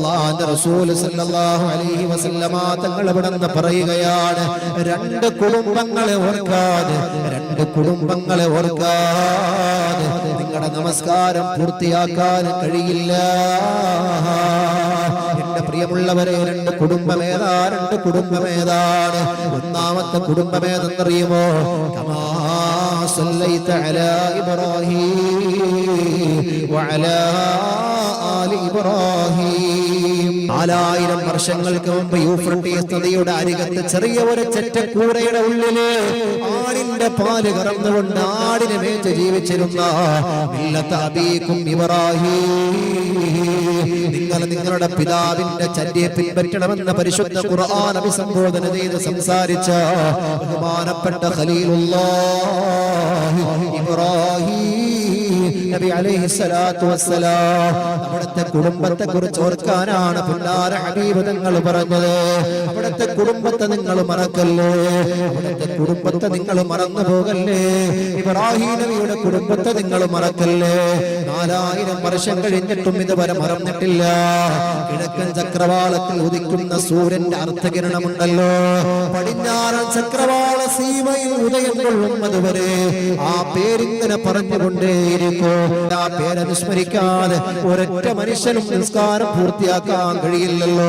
അല്ലാഹുവിന്റെ റസൂൽ സല്ലല്ലാഹു അലൈഹി വസല്ലമ തങ്ങൾ ഇവിടുന്ന് പറയുകയാണ്, രണ്ട് കുടുംബങ്ങളെ ഓർക്കാതെ നിങ്ങളുടെ നമസ്കാരം പൂർത്തിയാക്കാൻ കഴിയില്ല. എന്റെ പ്രിയമുള്ളവരെ, രണ്ട് കുടുംബമേതാണ്. ഒന്നാമത്തെ കുടുംബമേതെന്നറിയുമോ? കമാ സല്ലൈത അലാ ഇബ്രാഹീം വഅലാ ആലി ഇബ്രാഹീം. 4000 വർഷങ്ങൾക്ക് മുമ്പ് യൂഫ്രട്ടീസ് നദിയുടെ അരികത്ത് ചെറിയ ഒരു ചെറ്റക്കൂരയുടെ ഉള്ളില് ആടിന്റെ പാല് കറന്നുകൊണ്ട് ആടിനെ മേച്ച് ജീവിച്ചിരുന്ന മില്ലത അബീകും ഇബ്രാഹീം, നിങ്ങൾ നിങ്ങളുടെ പിതാവിന്റെ ചര്യയെ പിൻപറ്റണമെന്ന പരിശുദ്ധ ഖുർആൻ അഭിസംബോധന ചെയ്ത് സംസാരിച്ച ബഹുമാനപ്പെട്ട ഖലീലുല്ലാഹ് ഇബ്രാഹീം നബി അലൈഹിസ്സലാത്തു വസ്സലാം അവിടുത്തെ കുടുംബത്തെ കുറിച്ച് ഓർക്കാനാണ് പുന്നാര ഹബീബ് തങ്ങൾ പറഞ്ഞത്. അവിടുത്തെ കുടുംബത്തെ നിങ്ങൾ മറക്കല്ലേ, അവിടുത്തെ കുടുംബത്തെ നിങ്ങൾ മറന്നു പോകല്ലേ, ഇബ്രാഹീം നബിയുടെ കുടുംബത്തെ നിങ്ങൾ മറക്കല്ലേ. 4000 വർഷം കഴിഞ്ഞിട്ടും ഇതുവരെ മറന്നിട്ടില്ല. കിഴക്കൻ ചക്രവാളത്തിൽ ഉദിക്കുന്ന സൂര്യന്റെ അർദ്ധകിരണമുണ്ടല്ലോ, പടിഞ്ഞാറൻ ചക്രവാള സീമയിൽ ഉദയം കൊള്ളുന്നതുവരെ ആ പേരിങ്ങനെ പറഞ്ഞുകൊണ്ടേയിരിക്കും. ആ പേരനുസ്മരിക്കാതെ ഒരൊറ്റ മനുഷ്യനും നിസ്കാരം പൂർത്തിയാക്കാൻ കഴിയില്ലല്ലോ.